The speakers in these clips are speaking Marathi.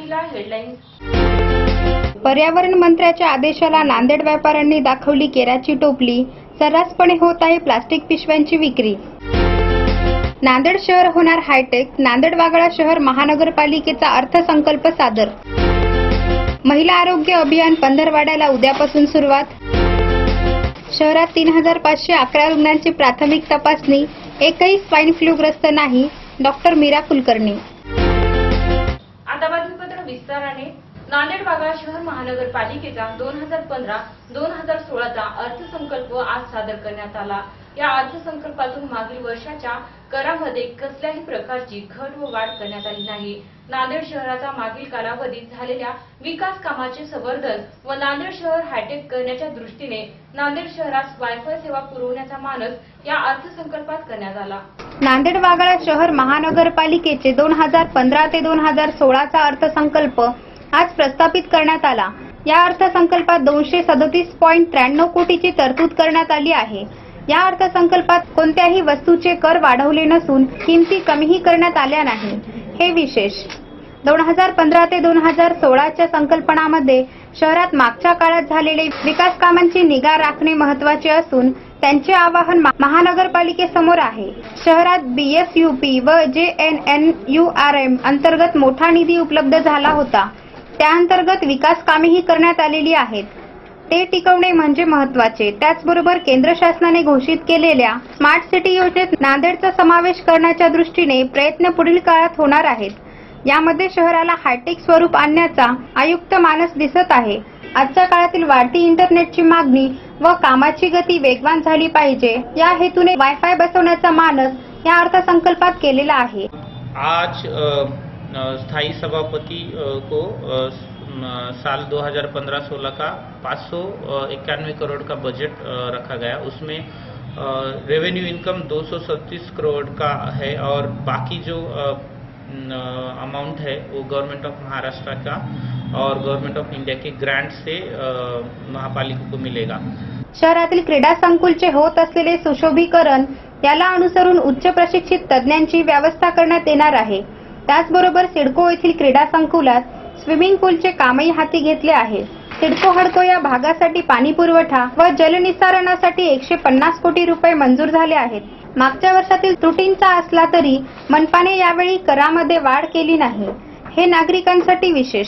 सुरुवातीला हेडलाईन्स। पर्यावरण मंत्र्याच्या आदेशाला नांदेड व्यापाऱ्यांनी दाखवली केराची टोपली, सर्रासपणे होत आहे प्लास्टिक पिशव्यांची विक्री। नांदेड शहर होणार हायटेक, नांदेड वागळा शहर महानगरपालिकेचा अर्थसंकल्प सादर। महिला आरोग्य अभियान पंधरवाड्याला उद्यापासून सुरुवात। शहरात 3511 रुग्णांची प्राथमिक तपासणी, एकही स्वाईन फ्लूग्रस्त नाही, डॉक्टर मीरा कुलकर्णी। आता बातमीपत्र विस्ताराने। नांदेड वागळा शहर महानगरपालिकेचा 2015-2016चा अर्थसंकल्प आज सादर करण्यात आला। या अर्थसंकल्पातून मागील वर्षाच्या करामध्ये कसल्याही प्रकारची घट व वाढ करण्यात आली नाही। नांदेड शहराचा मागील कालावधीत झालेल्या विकास कामाचे संवर्धन व नांदेड शहर हायटेक करण्याच्या दृष्टीने नांदेड शहरास वायफाय सेवा पुरवण्याचा मानस या अर्थसंकल्पात करण्यात आला। नांदेड वागळा शहर महानगरपालिकेचे 2015 ते 2016चा अर्थसंकल्प आज प्रस्थापित करण्यात आला। या अर्थसंकल्पात 237.93 कोटीची तरतूद करण्यात आली आहे। या अर्थसंकल्पात कोणत्याही वस्तूचे कर वाढवले नसून किमती कमीही करण्यात आल्या नाही, हे विशेष। 2015 ते 2016च्या संकल्पनामध्ये शहरात मागच्या काळात झालेले विकास कामांची निगा राखणे महत्त्वाचे असून त्यांचे आवाहन महानगरपालिकेसमोर आहे। शहरात BSUP व JNNURM अंतर्गत मोठा निधी उपलब्ध झाला होता, त्याअंतर्गत विकास कामेही करण्यात आलेली आहेत, ते टिकवणे म्हणजे महत्त्वाचे। त्याचबरोबर केंद्र शासनाने घोषित केलेल्या स्मार्ट सिटी योजनेत नांदेडचा समावेश करण्याच्या दृष्टीने प्रयत्न पुढील काळात होणार आहेत। यामध्ये शहराला हायटेक स्वरूप आणण्याचा आयुक्त मानस दिसत आहे। आजच्या काळातील वाढती इंटरनेटची मागणी व कामाची गती वेगवान झाली पाहिजे, या हेतूने वायफाय बसवण्याचा मानस या अर्थसंकल्पात केलेला आहे। आज स्थायी सभापति को साल 2015-16 का 591 करोड़ का बजट रखा गया। उसमें रेवेन्यू इनकम 237 करोड़ का है और बाकी जो अमाउंट है वो गवर्नमेंट ऑफ महाराष्ट्र का और गवर्नमेंट ऑफ इंडिया के ग्रांट से महापालिका को मिलेगा। शहरातील क्रीडा संकुलचे होत असलेले सुशोभीकरण याला अनुसरून उच्च प्रशिक्षित तज्ञांची व्यवस्था करण्यात येणार आहे। त्याचबरोबर सिडको येथील क्रीडा संकुलात स्विमिंग पूलचे कामही हाती घेतले आहे। सिडको हडको या भागासाठी पाणी पुरवठा व जलनिस्सारणासाठी 150 कोटी रुपये मंजूर झाले आहेत। मागच्या वर्षातील त्रुटींचा असला तरी मनपाने यावेळी करामध्ये वाढ केली नाही, हे नागरिकांसाठी विशेष।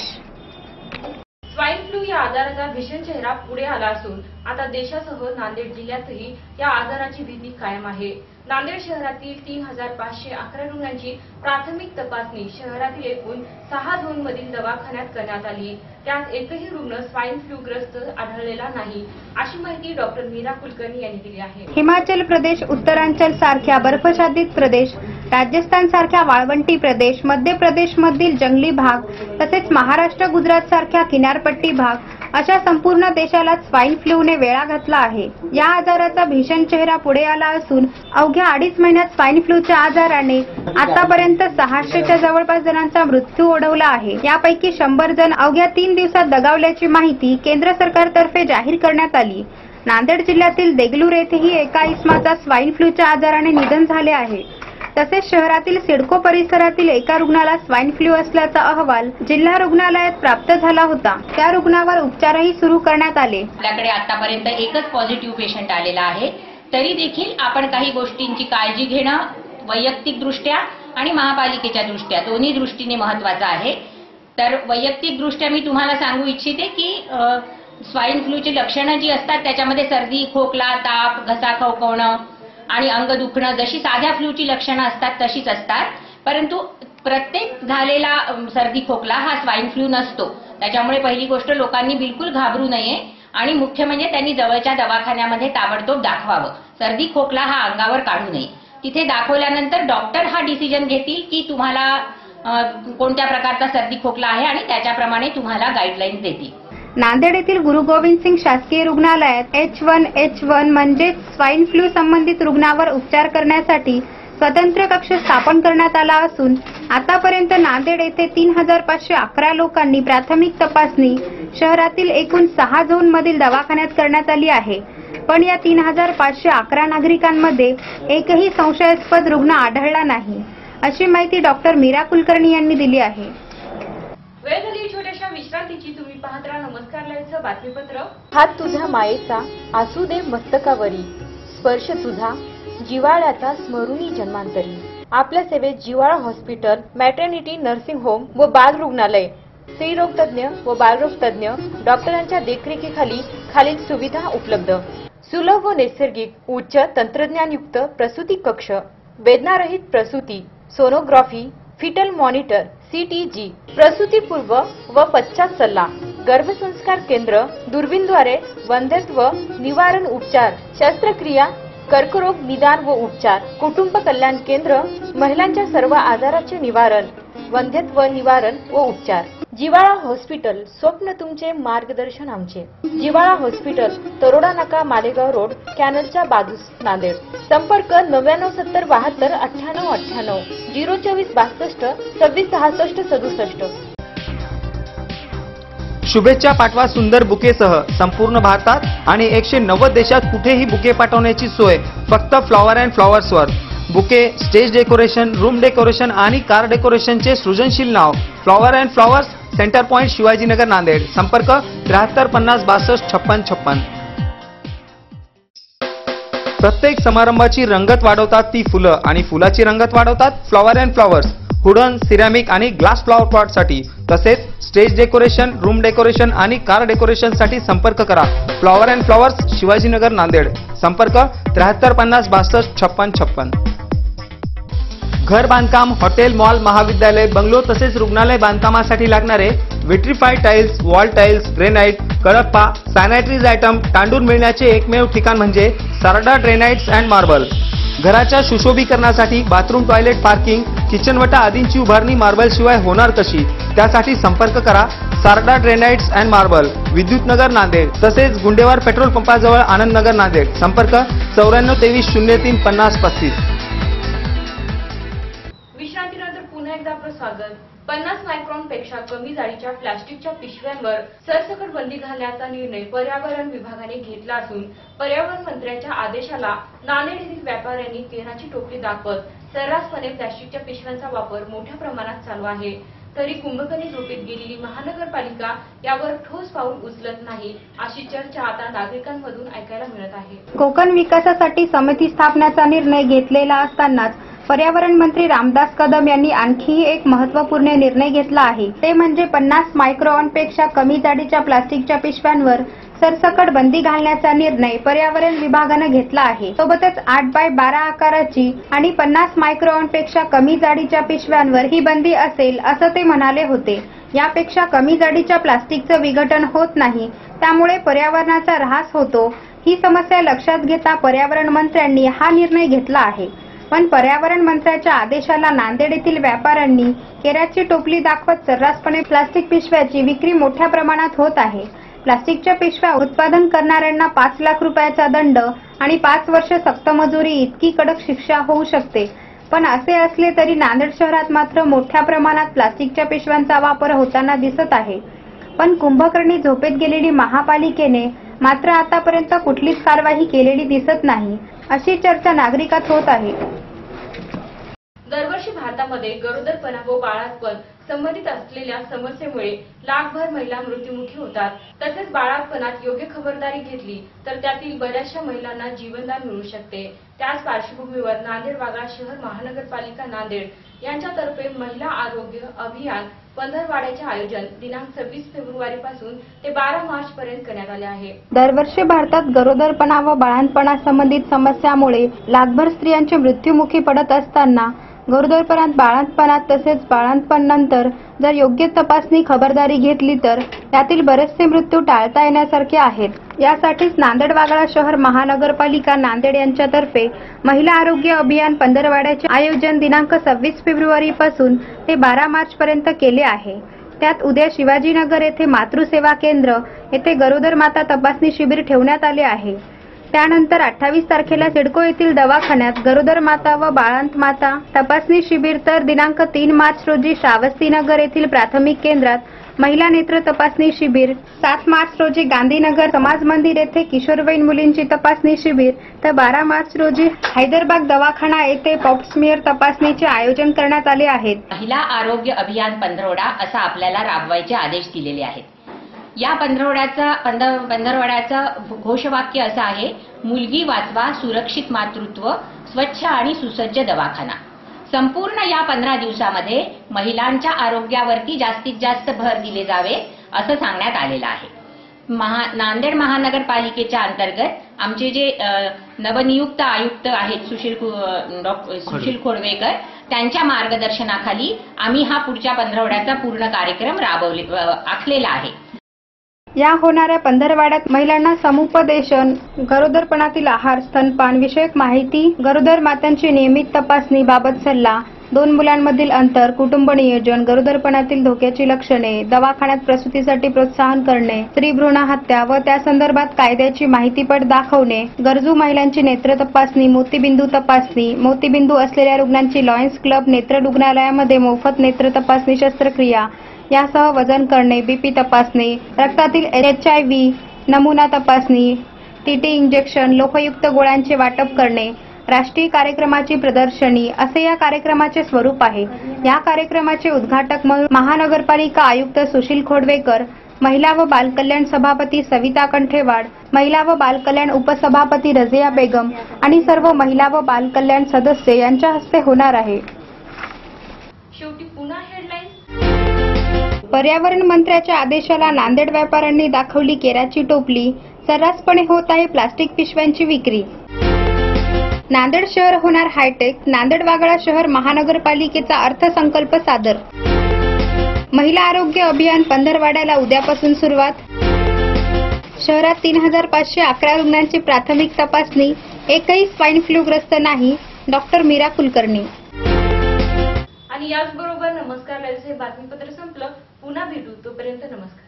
स्वाईन फ्लू या आजाराचा भीषण चेहरा पुढे आला असून आता देशासह नांदेड जिल्ह्यातही या आजाराची भीती कायम आहे। नांदेड शहरातील 3511 रुग्णांची प्राथमिक तपासणी शहरातील एकूण 6 झोनमधील दवाखान्यात करण्यात आली। त्यात एकही रुग्ण स्वाईन फ्लूग्रस्त आढळलेला नाही, अशी माहिती डॉक्टर मीरा कुलकर्णी यांनी दिली आहे। हिमाचल प्रदेश, उत्तरांचल सारख्या बर्फाच्छादित प्रदेश, राजस्थान सारख्या वाळवंटी प्रदेश, मध्य प्रदेश मधील जंगली भाग तसेच महाराष्ट्र, गुजरात सारख्या किनारपट्टी भाग अशा संपूर्ण देशाला स्वाईन फ्लूने वेळा घातला आहे। या आजाराचा भीषण चेहरा पुढे आला असून अवघ्या 2.5 महिन्यात स्वाईन फ्लूच्या आजाराने आतापर्यंत 600च्या जवळपास जणांचा मृत्यू ओढवला आहे। यापैकी 100 जण अवघ्या 3 दिवसात दगावल्याची माहिती केंद्र सरकारतर्फे जाहीर करण्यात आली। नांदेड जिल्ह्यातील देगलूर येथेही एका इसमाचा स्वाईन फ्लूच्या आजाराने निधन झाले आहे। तसेच शहरातील सिडको परिसरातील एका रुग्णाला स्वाईन फ्लू असल्याचा अहवाल जिल्हा रुग्णालयात प्राप्त झाला होता। त्या रुग्णावर उपचारही सुरू करण्यात आले। आपल्याकडे आतापर्यंत एकच पॉझिटिव्ह पेशंट आलेला आहे, तरी देखील आपण काही गोष्टींची काळजी घेणं वैयक्तिक दृष्ट्या आणि महापालिकेच्या दृष्ट्या दोन्ही दृष्टीने महत्त्वाचं आहे। तर वैयक्तिक दृष्ट्या मी तुम्हाला सांगू इच्छिते की स्वाईन फ्लूची लक्षणं जी असतात त्याच्यामध्ये सर्दी, खोकला, ताप, घसा खवखवणं आणि अंग दुखणं जशी साध्या फ्लूची लक्षणं असतात तशीच असतात, परंतु प्रत्येक झालेला सर्दी खोकला हा स्वाईन फ्लू नसतो। त्याच्यामुळे पहिली गोष्ट लोकांनी बिलकुल घाबरू नये आणि मुख्य म्हणजे त्यांनी जवळच्या दवाखान्यामध्ये ताबडतोब दाखवावं। सर्दी खोकला हा अंगावर काढू नये। तिथे दाखवल्यानंतर डॉक्टर हा डिसिजन घेतील की तुम्हाला कोणत्या प्रकारचा सर्दी खोकला आहे आणि त्याच्याप्रमाणे तुम्हाला गाईडलाईन्स देतील। नांदेड येथील गुरु गोविंद सिंग शासकीय रुग्णालयात H1N1 म्हणजे स्वाईन फ्लू संबंधित रुग्णावर उपचार करण्यासाठी स्वतंत्र कक्ष स्थापन करण्यात आला असून आतापर्यंत नांदेड येथे 3511 लोकांनी प्राथमिक तपासणी शहरातील एकूण 6 झोनमधील दवाखान्यात करण्यात आली आहे। पण या 3511 नागरिकांमध्ये एकही संशयास्पद रुग्ण आढळला नाही, अशी माहिती डॉक्टर मीरा कुलकर्णी यांनी दिली आहे। वेळ झाली छोट्याशा विश्रांतीची. तुम्ही पाहत राहा नमस्कार लाईव्हचं बातमीपत्र. हात तुझ्या मायेचा असू दे मस्तकावरी, स्पर्श तुझा जिव्हाळ्याचा स्मरुनी जन्मांतरी. आपल्या सेवेत जिव्हाळा हॉस्पिटल, मॅटर्निटी नर्सिंग होम व बाल रुग्णालय, स्त्रीरोग तज्ञ व बालरोग तज्ञ डॉक्टरांच्या देखरेखीखाली खालील सुविधा उपलब्ध. सुलभ व नैसर्गिक उच्च तंत्रज्ञानयुक्त प्रसूती कक्ष, वेदनारहित प्रसूती, सोनोग्राफी, फिटल मॉनिटर, CTG, प्रसूतीपूर्व व पश्चात सल्ला, गर्भसंस्कार केंद्र, दुर्बीणद्वारे वंध्यत्व निवारण उपचार, शस्त्रक्रिया, कर्करोग निदान व उपचार, कुटुंब कल्याण केंद्र, महिलांच्या सर्व आजाराचे निवारण, वंध्यत्व निवारण व उपचार. जिव्हाळा हॉस्पिटल, स्वप्न तुमचे मार्गदर्शन आमचे. जिव्हाळा हॉस्पिटल, तरोडा नाका, मालेगाव रोड, कॅनलच्या बाजूस, नांदेड. संपर्क 9970 72 98 98 024 62 26 66 67. शुभेच्छा पाठवा सुंदर बुकेसह. संपूर्ण भारतात आणि 190 देशात कुठेही बुके पाठवण्याची सोय फक्त फ्लॉवर अँड फ्लॉवर्सवर. Bouquet, stage decoration, room decoration आणि कार डेकोरेशनचे सृजनशील नाव flower and flowers, centre point, Shivajinagar, Nanded. संपर्क 73 50 62 56 56. प्रत्येक समारंभाची रंगत वाढवतात ती फुलं आणि फुलाची रंगत वाढवतात flower and flowers. Wooden, ceramic आणि ग्लास फ्लॉवर पॉट साठी तसेच स्टेज डेकोरेशन, रूम डेकोरेशन आणि कार डेकोरेशन साठी संपर्क करा. Flower and flowers, Shivajinagar, Nanded. संपर्क 73 50 62 56 56. घर बांधकाम, हॉटेल, मॉल, महाविद्यालय, बंगलो तसेच रुग्णालय बांधकामासाठी लागणारे vitrified tiles, wall tiles, granite, Kadappa, sanitaries item, तांडून मिळण्याचे एकमेव ठिकाण म्हणजे सारडा ग्रेनाइट्स अँड मार्बल. घराच्या सुशोभीकरणासाठी बाथरूम, टॉयलेट, पार्किंग, किचनवटा आदींची उभारणी मार्बल शिवाय होणार कशी? त्यासाठी संपर्क करा Sarda granites and marble, Vidyutnagar, Nanded. तसेच गुंडेवार पेट्रोल पंपाजवळ, आनंदनगर, नांदेड. संपर्क 94 23 03 50 35. विश्रांतीनंतर पुन्हा एकदा आपलं स्वागत. 50 मायक्रॉन पेक्षा कमी जाडीच्या प्लास्टिकच्या पिशव्यांवर सरसकट बंदी घालण्याचा निर्णय पर्यावरण विभागाने घेतला असून पर्यावरण मंत्र्यांच्या आदेशाला नांदेड येथील व्यापाऱ्यांनी तेलाची टोपली दाखवत सर्रासपणे प्लास्टिकच्या पिशव्यांचा वापर मोठ्या प्रमाणात चालू आहे. तरी कुंभकर्णी झोपेत गेलेली महानगरपालिका यावर ठोस पाऊल उचलत नाही, अशी चर्चा आता नागरिकांमधून ऐकायला मिळत आहे. कोकण विकासासाठी समिती स्थापण्याचा निर्णय घेतलेला असतानाच पर्यावरण मंत्री रामदास कदम यांनी आणखी एक महत्त्वपूर्ण निर्णय घेतला आहे. ते म्हणजे 50 मायक्रॉनपेक्षा कमी जाडीच्या प्लास्टिकच्या पिशव्यांवर सरसकट बंदी घालण्याचा निर्णय पर्यावरण विभागाने घेतला आहे. सोबतच 8x12 आकाराची आणि 50 मायक्रॉनपेक्षा कमी जाडीच्या पिशव्यांवर ही बंदी असेल असं ते म्हणाले होते. यापेक्षा कमी जाडीच्या प्लास्टिकचं विघटन होत नाही, त्यामुळे पर्यावरणाचा ऱ्हास होतो. ही समस्या लक्षात घेता पर्यावरण मंत्र्यांनी हा निर्णय घेतला आहे. पण पर्यावरण मंत्र्याच्या आदेशाला नांदेड येथील व्यापाऱ्यांनी केराची टोपली दाखवत सर्रासपणे प्लास्टिक पिशव्याची विक्री मोठ्या प्रमाणात होत आहे. प्लास्टिकच्या पिशव्या उत्पादन करणाऱ्यांना 5 लाख रुपयाचा दंड आणि 5 वर्ष सक्त मजुरी इतकी कडक शिक्षा होऊ शकते. पण असे असले तरी नांदेड शहरात मात्र मोठ्या प्रमाणात प्लास्टिकच्या पिशव्यांचा वापर होताना दिसत आहे. पण कुंभकर्णी झोपेत गेलेली महापालिकेने मात्र आतापर्यंत कुठलीच कारवाई केलेली दिसत नाही, अशी चर्चा नागरिकात होत आहे. दरवर्षी भारतामध्ये गरोदरपणा व बाळातपण संबंधित असलेल्या समस्येमुळे लाखभर महिला मृत्युमुखी होतात. तसेच बाळातपणात योग्य खबरदारी घेतली तर त्यातील बऱ्याचशा महिलांना जीवनदान मिळू शकते. त्याच पार्श्वभूमीवर नांदेड वाघाळा शहर महानगरपालिका नांदेड यांच्यातर्फे महिला आरोग्य अभियान पंधरवाड्याचे आयोजन दिनांक 26 फेब्रुवारीपासून ते 12 मार्च पर्यंत करण्यात आले आहे. दरवर्षी भारतात गरोदरपणा व बाळंतपणा संबंधित समस्यामुळे लाखभर स्त्रियांचे मृत्युमुखी पडत असताना गरोदरपणात, बाळंतपणात तसेच बाळंतपण नंतर जर योग्य तपासणी खबरदारी घेतली तर त्यातील बरेचसे मृत्यू टाळता येण्यासारखे आहेत. यासाठीच नांदेड वाघाळा शहर महानगरपालिका नांदेड यांच्यातर्फे महिला आरोग्य अभियान पंधरवाड्याचे आयोजन दिनांक 26 फेब्रुवारीपासून ते 12 मार्च पर्यंत केले आहे. त्यात उद्या शिवाजीनगर येथे मातृसेवा केंद्र येथे गरोदर माता तपासणी शिबिर ठेवण्यात आले आहे. त्यानंतर 28 तारखेला सिडको येथील दवाखान्यात गरोदर माता व बाळंत माता तपासणी शिबिर, तर दिनांक 3 मार्च रोजी श्रावस्तीनगर येथील प्राथमिक केंद्रात महिला नेत्र तपासणी शिबिर, 7 मार्च रोजी गांधीनगर समाज मंदिर येथे किशोरवयीन मुलींची तपासणी शिबिर, तर 12 मार्च रोजी हैदराबाद दवाखाना येथे पॉप्समियर तपासणीचे आयोजन करण्यात आले आहेत. महिला आरोग्य अभियान पंधरवडा असा आपल्याला राबवायचे आदेश दिलेले आहेत. या पंधरवड्याचं घोषवाक्य असं आहे, मुलगी वाचवा, सुरक्षित मातृत्व, स्वच्छ आणि सुसज्ज दवाखाना. संपूर्ण या 15 दिवसामध्ये महिलांच्या आरोग्यावरती जास्तीत जास्त भर दिले जावे असं सांगण्यात आलेलं आहे. नांदेड महानगरपालिकेच्या अंतर्गत आमचे जे नवनियुक्त आयुक्त आहेत सुशील खोडवेकर, त्यांच्या मार्गदर्शनाखाली आम्ही हा पुढच्या पंधरवड्याचा पूर्ण कार्यक्रम आखलेला आहे. या होणाऱ्या पंधरवड्यात महिलांना समुपदेशन, गरोदरपणातील आहार, स्तनपान विषयक माहिती, गरोदर मातांची नियमित तपासणी बाबत सल्ला, 2 मुलांमधील अंतर, कुटुंब नियोजन, गरोदरपणातील धोक्याची लक्षणे, दवाखान्यात प्रसूतीसाठी प्रोत्साहन करणे, स्त्री भ्रूण हत्या व त्या संदर्भात कायद्याची माहितीपट दाखवणे, गरजू महिलांची नेत्र तपासणी, मोतीबिंदू तपासणी, मोतीबिंदू असलेल्या रुग्णांची लॉयन्स क्लब नेत्र रुग्णालयामध्ये मोफत नेत्र तपासणी शस्त्रक्रिया यासह वजन करणे, बीपी तपासणी, रक्तातील HIV नमुना तपासणी, टीटी इंजेक्शन, लोहयुक्त गोळ्यांचे वाटप करणे, राष्ट्रीय कार्यक्रमाची प्रदर्शनी असे या कार्यक्रमाचे स्वरूप आहे. या कार्यक्रमाचे उद्घाटक म्हणून महानगरपालिका आयुक्त सुशील खोडवेकर, महिला व बालकल्याण सभापती सविता कंठेवाड, महिला व बालकल्याण उपसभापती रझिया बेगम आणि सर्व महिला व बालकल्याण सदस्य यांच्या हस्ते होणार आहे. शेवटी पुन्हा हेडलाईन्स. पर्यावरण मंत्र्याच्या आदेशाला नांदेड व्यापाऱ्यांनी दाखवली केराची टोपली, सर्रासपणे होत आहे प्लास्टिक पिशव्यांची विक्री. नांदेड शहर होणार हायटेक, नांदेड वाघळा शहर महानगरपालिकेचा अर्थसंकल्प सादर. महिला आरोग्य अभियान पंधरवड्याला उद्यापासून सुरुवात. शहरात 3511 रुग्णांची प्राथमिक तपासणी, एकही स्वाईन फ्लूग्रस्त नाही, डॉक्टर मीरा कुलकर्णी. आणि याचबरोबर नमस्कार लाईव्हचे बातमीपत्र संपलं. पुन्हा भेटू, तोपर्यंत नमस्कार.